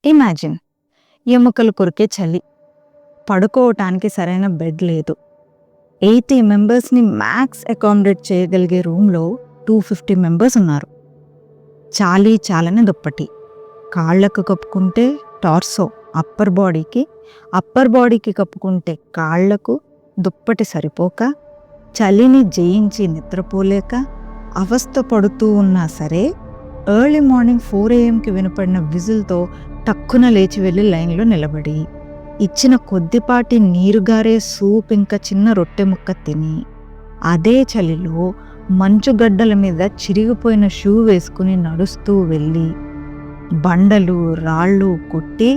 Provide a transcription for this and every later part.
Imagine, ఎముకలు కొరికే చలి, పడుకోవటానికి సరైన బెడ్ లేదు, 80 మెంబర్స్ని మ్యాక్స్ అకామిడేట్ చేయగలిగే రూమ్లో 250 మెంబర్స్ ఉన్నారు. చాలీ చాలని దుప్పటి, కాళ్లకు కప్పుకుంటే టార్సో, అప్పర్ బాడీకి కప్పుకుంటే కాళ్లకు దుప్పటి సరిపోక, చలిని జయించి నిద్రపోలేక అవస్థ పడుతూ ఉన్నా సరే ఎర్లీ మార్నింగ్ 4 AM వినపడిన విజిల్తో టక్కున లేచి వెళ్ళి లైన్లో నిలబడి ఇచ్చిన కొద్దిపాటి నీరుగారే సూప్ ఇంకా చిన్న రొట్టె ముక్క తిని అదే చలిలో మంచుగడ్డల మీద చిరిగిపోయిన షూ వేసుకుని నడుస్తూ వెళ్ళి బండలు రాళ్ళు కొట్టి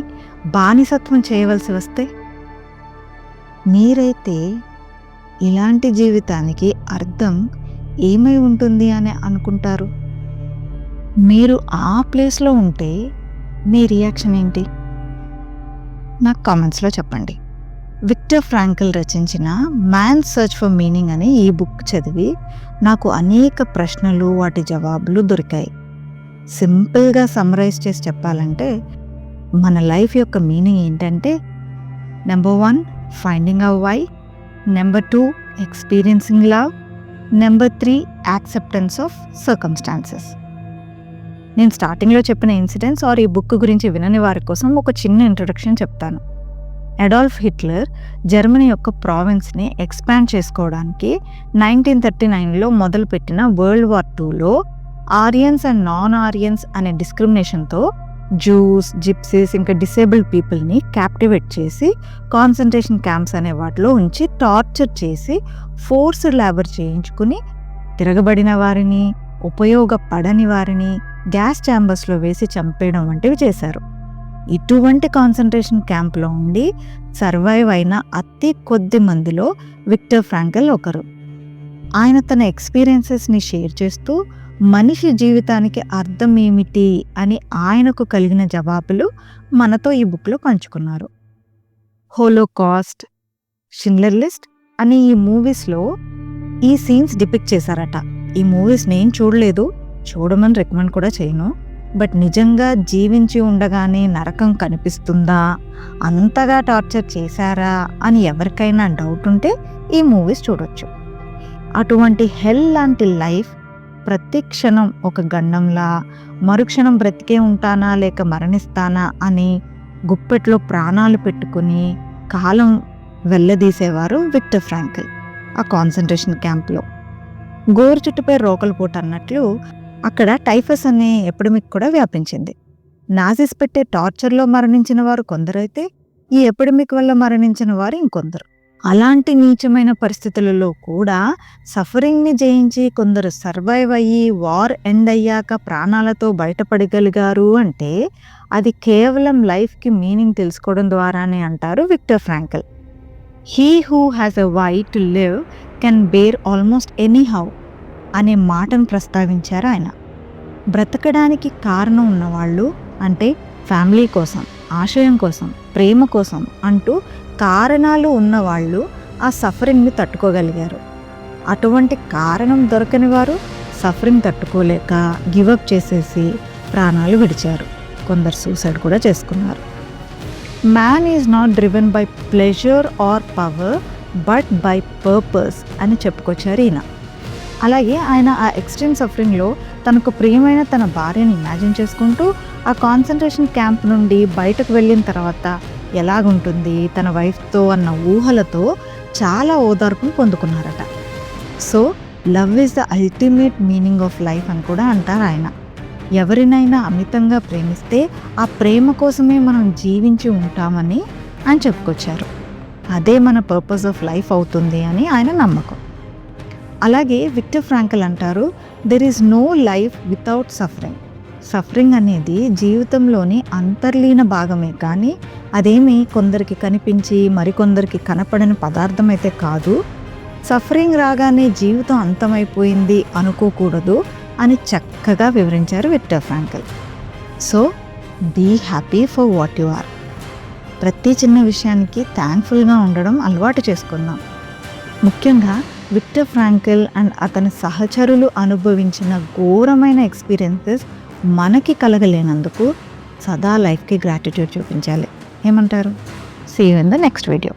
బానిసత్వం చేయవలసి వస్తే మీరైతే ఇలాంటి జీవితానికి అర్థం ఏమై ఉంటుంది అని అనుకుంటారు? మీరు ఆ ప్లేస్లో ఉంటే మీ రియాక్షన్ ఏంటి? నాకు కామెంట్స్లో చెప్పండి. విక్టర్ ఫ్రాంకల్ రచించిన మ్యాన్స్ సర్చ్ ఫర్ మీనింగ్ అనే ఈ బుక్ చదివి నాకు అనేక ప్రశ్నలు, వాటి జవాబులు దొరికాయి. సింపుల్గా సమ్మరైజ్ చేసి చెప్పాలంటే మన లైఫ్ యొక్క మీనింగ్ ఏంటంటే, number 1 finding our why, number 2 experiencing love, number 3 acceptance of circumstances. నేను స్టార్టింగ్లో చెప్పిన ఇన్సిడెంట్స్ ఆర్ ఈ బుక్ గురించి వినని వారి కోసం ఒక చిన్న ఇంట్రొడక్షన్ చెప్తాను. అడాల్ఫ్ హిట్లర్ జర్మనీ యొక్క ప్రావిన్స్ని ఎక్స్పాండ్ చేసుకోవడానికి 1939లో మొదలుపెట్టిన వరల్డ్ వార్ 2లో ఆరియన్స్ అండ్ నాన్ ఆరియన్స్ అనే డిస్క్రిమినేషన్తో జూస్, జిప్సీస్ ఇంకా డిసేబుల్డ్ పీపుల్ని క్యాప్టివేట్ చేసి కాన్సన్ట్రేషన్ క్యాంప్స్ అనే వాటిలో ఉంచి టార్చర్ చేసి ఫోర్స్డ్ లేబర్ చేయించుకుని తిరగబడిన వారిని, ఉపయోగపడని వారిని గ్యాస్ ఛాంబర్స్లో వేసి చంపేయడం వంటివి చేశారు. ఇటువంటి కాన్సన్ట్రేషన్ క్యాంప్లో ఉండి సర్వైవ్ అయిన అతి కొద్ది మందిలో విక్టర్ ఫ్రాంకల్ ఒకరు. ఆయన తన ఎక్స్పీరియన్సెస్ని షేర్ చేస్తూ మనిషి జీవితానికి అర్థం ఏమిటి అని ఆయనకు కలిగిన జవాబులు మనతో ఈ బుక్లో పంచుకున్నారు. హోలోకాస్ట్, షిండ్లర్ లిస్ట్ అనే ఈ మూవీస్లో ఈ సీన్స్ డిపిక్ట్ చేశారట. ఈ మూవీస్ నేను చూడలేదు, చూడమని రికమెండ్ కూడా చేయను. బట్ నిజంగా జీవించి ఉండగానే నరకం కనిపిస్తుందా, అంతగా టార్చర్ చేశారా అని ఎవరికైనా డౌట్ ఉంటే ఈ మూవీస్ చూడొచ్చు. అటువంటి హెల్ లాంటి లైఫ్ ప్రతి క్షణం ఒక గండంలా, మరుక్షణం బ్రతికే ఉంటానా లేక మరణిస్తానా అని గుప్పెట్లో ప్రాణాలు పెట్టుకుని కాలం వెళ్ళదీసేవారు విక్టర్ ఫ్రాంకల్. ఆ కాన్సన్ట్రేషన్ క్యాంప్లో గోరు చుట్టుపై రోకలు పోటు అన్నట్లు అక్కడ టైఫస్ అనే ఎపిడమిక్ కూడా వ్యాపించింది. నాజీస్ పెట్టే టార్చర్లో మరణించిన వారు కొందరైతే ఈ ఎపిడమిక్ వల్ల మరణించిన వారు ఇంకొందరు. అలాంటి నీచమైన పరిస్థితులలో కూడా సఫరింగ్ని జయించి కొందరు సర్వైవ్ అయ్యి వార్ ఎండ్ అయ్యాక ప్రాణాలతో బయటపడగలిగారు అంటే అది కేవలం లైఫ్కి మీనింగ్ తెలుసుకోవడం ద్వారానే అంటారు Victor Frankl. He who has a why to live can bear almost any how అనే మాటను ప్రస్తావించారు ఆయన. బ్రతకడానికి కారణం ఉన్నవాళ్ళు అంటే ఫ్యామిలీ కోసం, ఆశయం కోసం, ప్రేమ కోసం అంటూ కారణాలు ఉన్నవాళ్ళు ఆ సఫరింగ్ని తట్టుకోగలిగారు. అటువంటి కారణం దొరకని వారు సఫరింగ్ తట్టుకోలేక గివప్ చేసేసి ప్రాణాలు విడిచారు. కొందరు సూసైడ్ కూడా చేసుకున్నారు. Man is not driven by pleasure or power but by purpose అని చెప్పుకొచ్చారు ఈయన. అలాగే ఆయన ఆ ఎక్స్ట్రీమ్ సఫరింగ్లో తనకు ప్రియమైన తన భార్యని ఇమాజిన్ చేసుకుంటూ ఆ కాన్సన్ట్రేషన్ క్యాంప్ నుండి బయటకు వెళ్ళిన తర్వాత ఎలాగుంటుంది తన వైఫ్తో అన్న ఊహలతో చాలా ఓదార్పును పొందుకున్నారట. So love is the ultimate meaning of life అని కూడా అంటారు ఆయన. ఎవరినైనా అమితంగా ప్రేమిస్తే ఆ ప్రేమ కోసమే మనం జీవించి ఉంటామని ఆయన చెప్పుకొచ్చారు. అదే మన పర్పస్ ఆఫ్ లైఫ్ అవుతుంది అని ఆయన నమ్మకం. అలాగే విక్టర్ ఫ్రాంకల్ అంటారు, there is no life without suffering. Suffering అనేది జీవితంలోని అంతర్లీన భాగమే కానీ అదేమి కొందరికి కనిపించి మరికొందరికి కనపడని పదార్థం అయితే కాదు. సఫరింగ్ రాగానే జీవితం అంతమైపోయింది అనుకోకూడదు అని చక్కగా వివరించారు Victor Frankl. So be happy for what you are. ప్రతి చిన్న విషయానికి థ్యాంక్ఫుల్గా ఉండడం అలవాటు చేసుకుందాం. ముఖ్యంగా విక్టర్ ఫ్రాంకల్ అండ్ అతని సహచరులు అనుభవించిన ఘోరమైన ఎక్స్పీరియన్సెస్ మనకి కలగలేనందుకు సదా లైఫ్కి గ్రాటిట్యూడ్ చూపించాలి. ఏమంటారు? See you in the next video.